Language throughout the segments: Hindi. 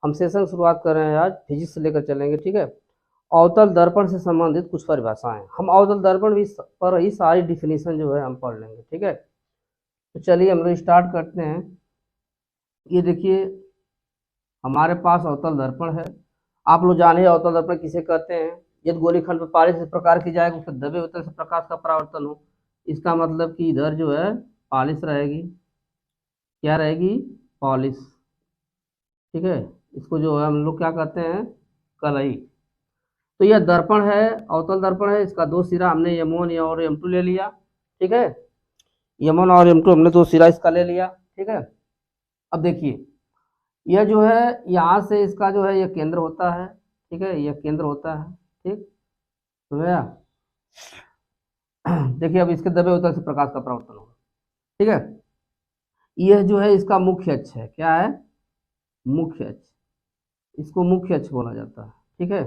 हम सेशन शुरुआत कर रहे हैं आज, फिजिक्स से लेकर चलेंगे, ठीक है। अवतल दर्पण से संबंधित कुछ परिभाषाएं, हम अवतल दर्पण भी पर ही सारी डिफिनीशन जो है हम पढ़ लेंगे, ठीक है। तो चलिए हम लोग स्टार्ट करते हैं। ये देखिए हमारे पास अवतल दर्पण है। आप लोग जाने अवतल दर्पण किसे कहते हैं। यदि गोलीखंड पर पालिश इस प्रकार की जाएगा उसके दबे अवतल से प्रकाश का परावर्तन हो, इसका मतलब कि इधर जो है पॉलिश रहेगी, क्या रहेगी, पॉलिश, ठीक है। इसको जो है हम लोग क्या कहते हैं, कलई। तो यह दर्पण है, अवतल दर्पण है, इसका दो सिरा हमने M1 और M2 ले लिया, ठीक है। M1 और M2 हमने दो सिरा इसका ले लिया, ठीक है। अब देखिए यह जो है यहाँ से इसका जो है यह केंद्र होता है, ठीक है, यह केंद्र होता है, ठीक। तो भैया देखिए अब इसके दबे अवतल से प्रकाश का परावर्तन होगा, ठीक है। यह जो है इसका मुख्य अक्ष है, क्या है, मुख्य अक्ष, इसको मुख्य अक्ष बोला जाता है, ठीक है।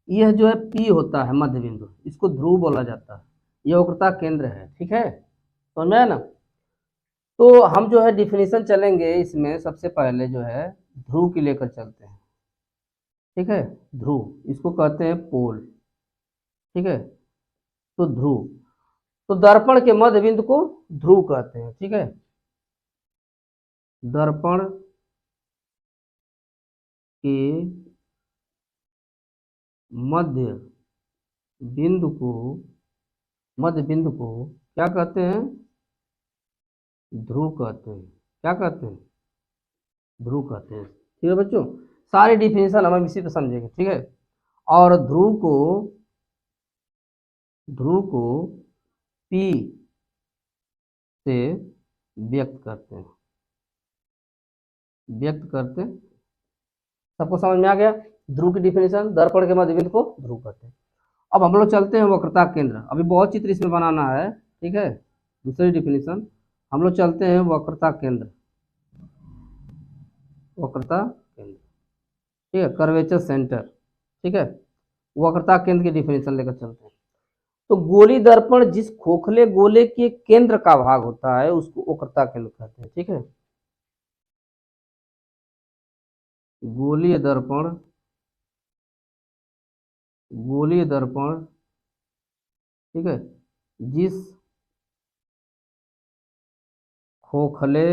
यह जो है P होता है मध्य बिंदु, इसको ध्रुव बोला जाता है, यह वक्रता केंद्र है, ठीक है, समझ में आया ना। तो हम जो है डिफिनीशन चलेंगे इसमें, सबसे पहले जो है ध्रुव की लेकर चलते हैं, ठीक है। ध्रुव इसको कहते हैं पोल, ठीक है। तो ध्रुव, तो दर्पण के मध्य बिंदु को ध्रुव कहते हैं, ठीक है। दर्पण के मध्य बिंदु को, मध्य बिंदु को क्या कहते हैं, ध्रुव कहते हैं, क्या कहते हैं, ध्रुव कहते हैं, ठीक है बच्चों। सारी डिफिनेशन हम इसी पे समझेंगे, ठीक है। और ध्रुव को P से व्यक्त करते हैं, व्यक्त करते हैं। सबको समझ में आ गया ध्रुव की डिफिनेशन, दर्पण के मध्य बिंदु को ध्रुव कहते हैं। अब हम लोग चलते हैं वक्रता केंद्र, अभी बहुत चित्र इसमें बनाना है, ठीक है। दूसरी डिफिनेशन हम लोग चलते हैं वक्रता केंद्र, वक्रता केंद्र, ठीक है, कर्वेचर सेंटर, ठीक है। वक्रता केंद्र की डिफिनेशन लेकर चलते हैं। तो गोली दर्पण जिस खोखले गोले के केंद्र का भाग होता है उसको वक्रता केंद्र कहते हैं, ठीक है। गोलीय दर्पण, गोलीय दर्पण, ठीक है, जिस खोखले,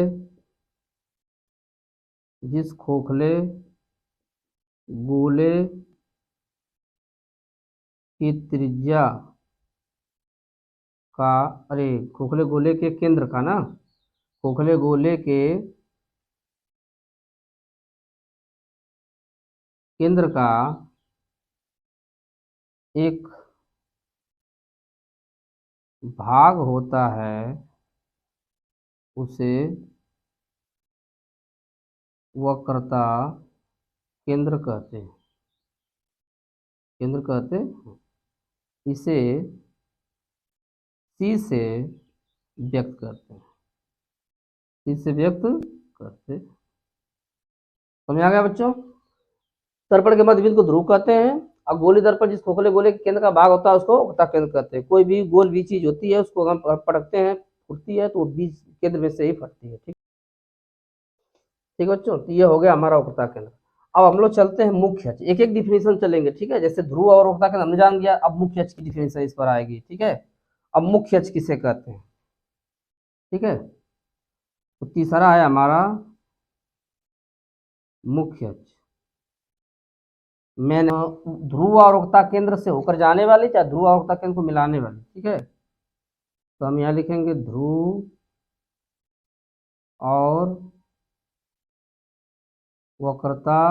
जिस खोखले गोले की त्रिज्या का, अरे खोखले गोले के केंद्र का ना, खोखले गोले के केंद्र का एक भाग होता है उसे वक्रता केंद्र कहते हैं, केंद्र कहते हैं। इसे C से व्यक्त करते हैं, C से व्यक्त करते हैं। समझ आ गया बच्चों। दर्पण के मध्य बिंदु को ध्रुव कहते हैं, और गोली दर्पण जिस खोखले गोले के केंद्र का भाग होता है उसको वक्रता केंद्र कहते हैं। कोई भी गोल भी चीज होती है उसको हम पटकते हैं, फुटती है, तो वो बीज केंद्र में से ही फटती है, ठीक, ठीक बच्चों। तो ये हो गया हमारा वक्रता केंद्र। अब हम लोग चलते हैं मुख्य अक्ष, एक एक डिफिनेशन चलेंगे, ठीक है। जैसे ध्रुव और वक्रता केंद्र हमने जान लिया, अब मुख्य अक्ष की डिफिनेशन इस पर आएगी, ठीक है। अब मुख्य अक्ष किसे कहते हैं, ठीक है। तो तीसरा है हमारा मुख्य अक्ष, मैंने ध्रुव और वक्रता केंद्र से होकर जाने वाली, चाहे ध्रुव और वक्रता केंद्र को मिलाने वाली, ठीक है। तो हम यहाँ लिखेंगे ध्रुव और वक्रता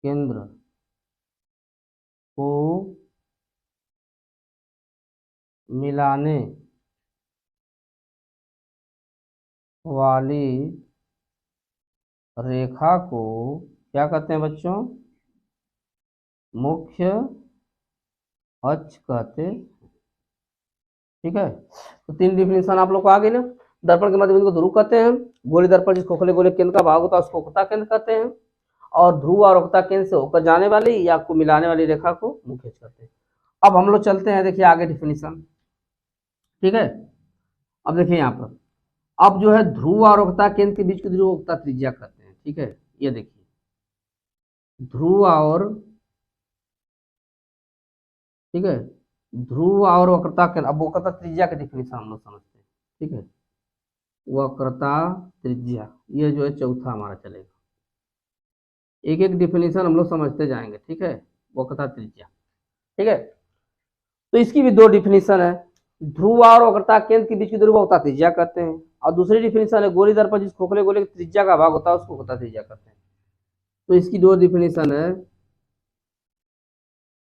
केंद्र को मिलाने वाली रेखा को क्या कहते हैं बच्चों, मुख्य अक्ष कहते, ठीक है। तो तीन डिफिनेशन आप लोग को आ गई ना। दर्पण के मध्य बिंदु को ध्रुव कहते हैं, गोली दर्पण जिस खोखले गोले केंद्र का भाग होता है उसको वक्रता केंद्र कहते हैं, और ध्रुव और वक्रता केंद्र से होकर जाने वाली या को मिलाने वाली रेखा को मुख्य अक्ष कहते हैं। अब हम लोग चलते हैं, देखिए आगे डिफिनेशन, ठीक है। अब देखिए यहाँ पर, अब जो है ध्रुव और वक्रता केंद्र के बीच की दूरी को वक्रता त्रिज्या कहते हैं, ठीक है। ये देखिए ध्रुव और, ठीक है, ध्रुव और वक्रता केंद्र। अब वक्रता त्रिज्या के डिफिनेशन हम लोग समझते हैं, ठीक है। वक्रता त्रिज्या, ये जो है चौथा हमारा चलेगा। एक एक डिफिनेशन हम लोग समझते जाएंगे, ठीक है। वक्रता त्रिज्या, ठीक है। तो इसकी भी दो डिफिनेशन है। ध्रुव और वक्रता केंद्र के बीच की दूरी को वक्रता त्रिज्या कहते हैं, और दूसरी डिफिनेशन है गोली दर्पण जिस खोखले गोले की त्रिज्या का भाग होता है उसको वक्रता त्रिज्या कहते हैं। तो इसकी दो डिफिनेशन है।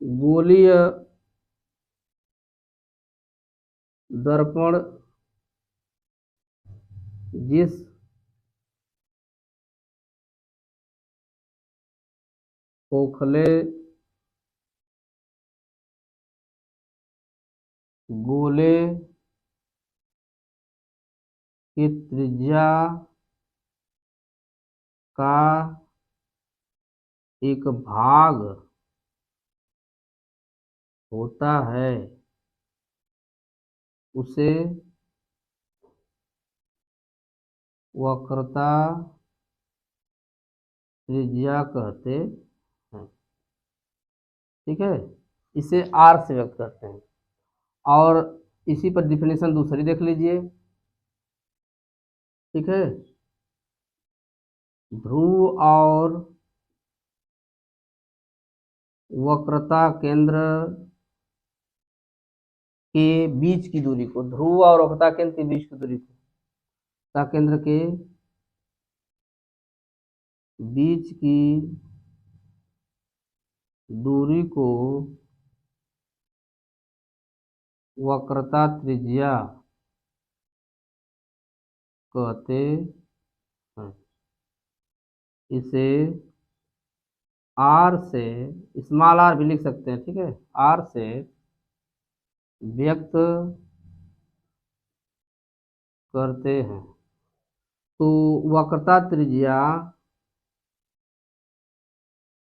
गोलीय दर्पण जिस खोखले गोले की त्रिज्या का एक भाग होता है उसे वक्रता त्रिज्या कहते हैं, ठीक है। इसे आर से व्यक्त करते हैं। और इसी पर डिफिनेशन दूसरी देख लीजिए, ठीक है। ध्रुव और वक्रता केंद्र के बीच की दूरी को, ध्रुव और वक्रता केंद्र के बीच की दूरी को, वक्रता केंद्र के बीच की दूरी को वक्रता त्रिज्या कहते हैं। इसे आर से, स्मॉल आर भी लिख सकते हैं, ठीक है, आर से व्यक्त करते हैं। तो वक्रता त्रिज्या,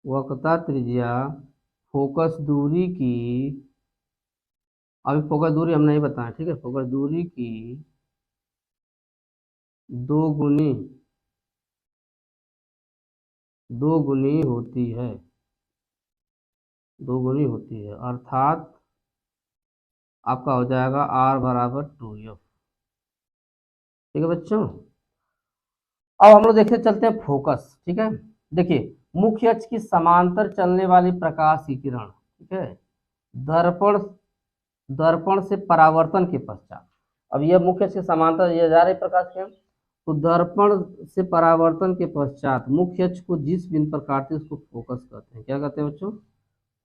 वक्रता त्रिज्या फोकस दूरी की, अभी फोकस दूरी हम नहीं बताएं, ठीक है, फोकस दूरी की दो गुनी, दो गुनी होती है, दो गुनी होती है, अर्थात आपका हो जाएगा आर बराबर 2f, ठीक है बच्चों। अब हम लोग देखते चलते हैं फोकस, ठीक है। देखिए मुख्य अक्ष की समांतर चलने वाली प्रकाश की किरण, ठीक है, दर्पण, दर्पण से परावर्तन के पश्चात, अब यह मुख्य अक्ष के समांतर ये जा रही प्रकाश किरण, तो दर्पण से परावर्तन के पश्चात मुख्य अक्ष को जिस बिंदु पर काटते हैं उसको फोकस कहते हैं। क्या कहते हैं बच्चों?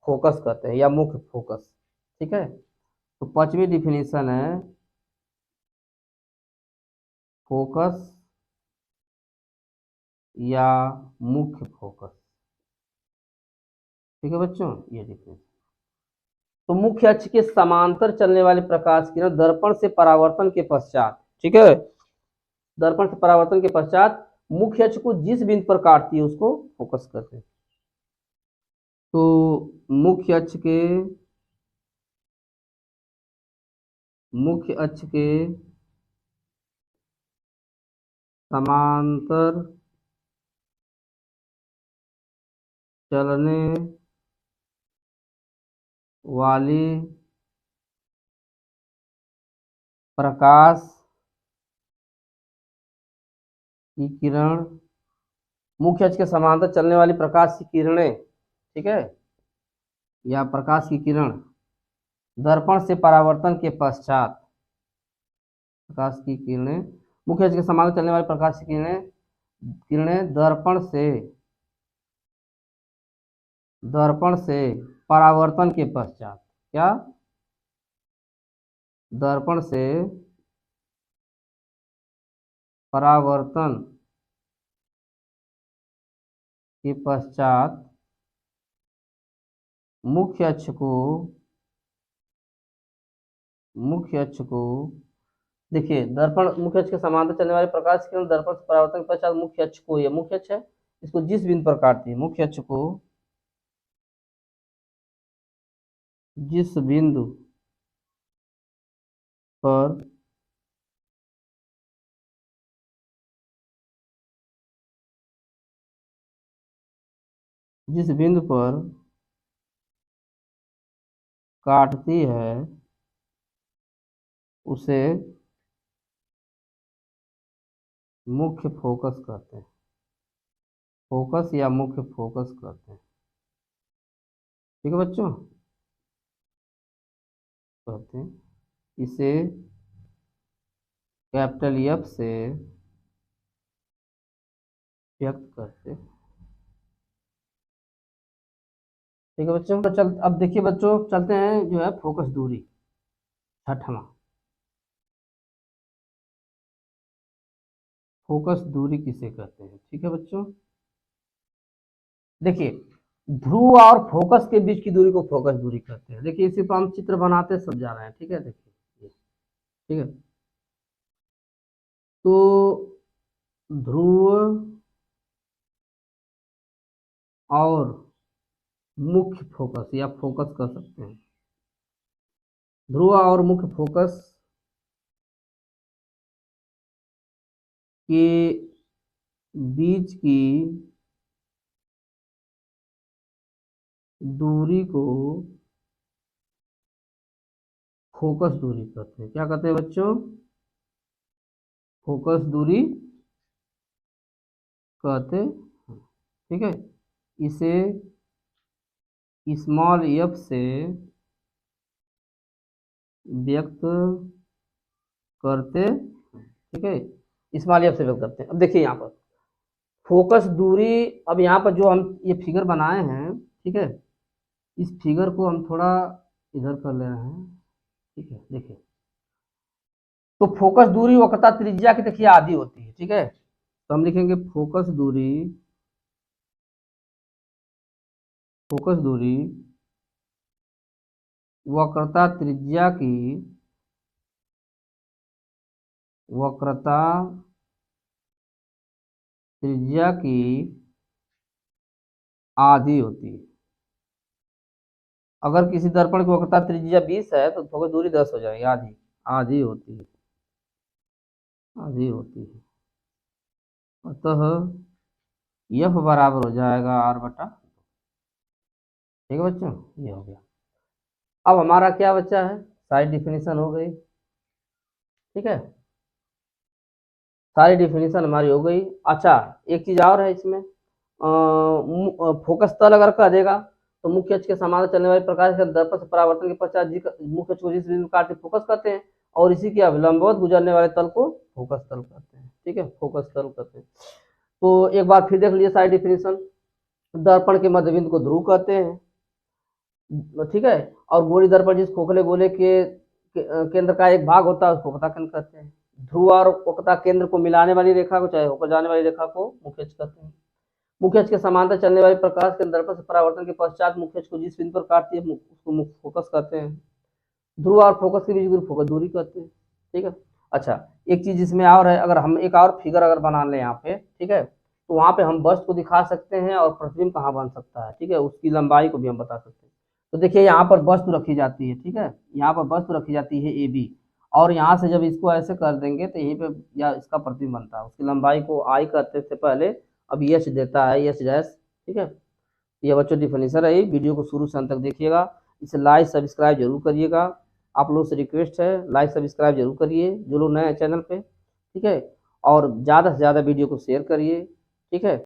फोकस कहते हैं, या मुख्य फोकस, ठीक है। तो पांचवी डिफिनेशन है फोकस या मुख्य फोकस, ठीक है बच्चों, ये डिफिनेशन। तो मुख्य अक्ष के समांतर चलने वाली प्रकाश किरण दर्पण से परावर्तन के पश्चात, ठीक है, दर्पण से परावर्तन के पश्चात मुख्य अक्ष को जिस बिंदु पर काटती है उसको फोकस करते हैं। तो मुख्य अक्ष के, मुख्य अक्ष के समांतर चलने वाली प्रकाश की किरण, मुख्य अक्ष के समांतर चलने वाली प्रकाश की किरणें, ठीक है, या प्रकाश की किरण दर्पण से परावर्तन के पश्चात, प्रकाश की किरणें, मुख्य अक्ष के समांतर चलने वाली प्रकाश की किरणें, किरणें दर्पण से परावर्तन के पश्चात, क्या, दर्पण से परावर्तन के पश्चात मुख्य अक्ष को, मुख्य अक्ष को, देखिए दर्पण, मुख्य अक्ष के समांतर चलने वाले प्रकाश की किरण दर्पण से परावर्तन के पश्चात मुख्य अक्ष को, ये मुख्य अक्ष है, इसको जिस बिंदु पर काटती है, मुख्य अक्ष को जिस बिंदु पर जिस बिंदु पर काटती है उसे मुख्य फोकस कहते हैं। फोकस या मुख्य फोकस कहते हैं। ठीक है बच्चों, कहते हैं इसे कैपिटल एफ से व्यक्त करते हैं। ठीक है बच्चों, तो चल अब देखिए बच्चों, चलते हैं जो है फोकस दूरी, छठवां। फोकस दूरी किसे कहते हैं? ठीक है बच्चों, देखिए ध्रुव और फोकस के बीच की दूरी को फोकस दूरी कहते हैं। देखिए इसी पर हम चित्र बनाते सब जा रहे हैं। ठीक है, देखिए ठीक है, तो ध्रुव और मुख्य फोकस या फोकस कह सकते हैं। ध्रुव और मुख्य फोकस के बीच की दूरी को फोकस दूरी कहते हैं। क्या कहते हैं बच्चों? फोकस दूरी कहते हैं। ठीक है, इसे स्मॉल एफ से व्यक्त करते। ठीक है, स्मॉल एफ से व्यक्त करते हैं। अब देखिए यहाँ पर फोकस दूरी, अब यहाँ पर जो हम ये फिगर बनाए हैं, ठीक है, इस फिगर को हम थोड़ा इधर कर ले रहे हैं। ठीक है, देखिए तो फोकस दूरी वक्रता त्रिज्या की देखिए आधी होती है। ठीक है, तो हम लिखेंगे फोकस दूरी, फोकस दूरी वक्रता त्रिज्या की, वक्रता त्रिज्या की आधी होती है। अगर किसी दर्पण की वक्रता त्रिज्या 20 है तो फोकस दूरी 10 हो जाएगी, आधी, आधी होती है, आधी होती है। अतः एफ बराबर हो जाएगा आर बटा। ठीक है बच्चों, ये हो गया। अब हमारा क्या बचा है? सारी डिफिनीशन हो गई। ठीक है, सारी डिफिनीशन हमारी हो गई। अच्छा, एक चीज और है इसमें, फोकस तल अगर कह देगा तो मुख्य अक्ष के समांतर चलने वाले प्रकाश के दर्पण से परावर्तन के पश्चात मुख्य अक्ष को जिस बिंदु काटते फोकस करते हैं, और इसी के अभिलंबवत गुजरने वाले तल को फोकस तल कहते हैं। ठीक है, फोकस तल कहते हैं। तो एक बार फिर देख लीजिए सारी डिफिनीशन। दर्पण के मध्य बिंदु को ध्रुव कहते हैं। ठीक है, और गोली दर्पण जिस खोखले गोले के केंद्र का एक भाग होता है उसको वक्रता केंद्र कहते हैं। ध्रुव और वक्रता केंद्र को मिलाने वाली रेखा को, चाहे होकर जाने वाली रेखा को मुख्य अक्ष कहते हैं। मुख्य अक्ष के समांतर चलने वाले प्रकाश के दर्पण से परावर्तन के पश्चात मुख्य अक्ष को जिस बिंदु पर काटती है उसको मुख्य फोकस कहते हैं। ध्रुव और फोकस के बीच की फोकस दूरी कहते हैं। ठीक है, अच्छा एक चीज इसमें और है, अगर हम एक और फिगर अगर बना लें यहाँ पे, ठीक है, तो वहां पे हम वस्तु को दिखा सकते हैं और प्रतिबिंब कहाँ बन सकता है। ठीक है, उसकी लंबाई को भी हम बता सकते हैं। तो देखिए यहाँ पर वस्तु रखी जाती है। ठीक है, यहाँ पर वस्तु रखी जाती है ए बी, और यहाँ से जब इसको ऐसे कर देंगे तो यहीं पे या इसका प्रतिबिंब बनता है। उसकी लंबाई को आई करते थे पहले, अब यश देता है, यश डैश। ठीक है, ये बच्चों डिफिनीशन है। वीडियो को शुरू से अंत तक देखिएगा, इसे लाइक सब्सक्राइब जरूर करिएगा। आप लोग से रिक्वेस्ट है, लाइक सब्सक्राइब जरूर करिए जो लोग नए हैं चैनल पे। ठीक है, और ज़्यादा से ज़्यादा वीडियो को शेयर करिए। ठीक है।